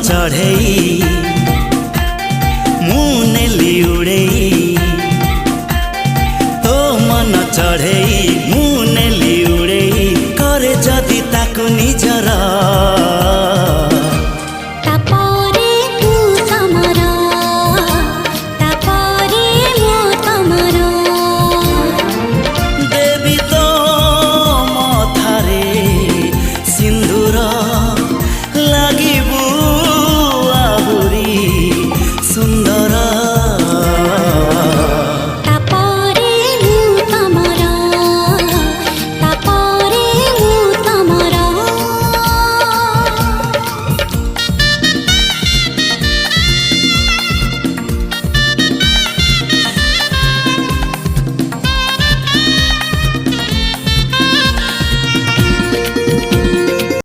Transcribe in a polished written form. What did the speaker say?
चढ़ई ମୁଁ ନେଲି ଉଡ଼େଇ ତୋ ମନ ଚଢ଼େଇ ମୁଁ ନେଲି ଉଡ଼େଇ କରେ ଯଦି ତାକୁ ନିଜର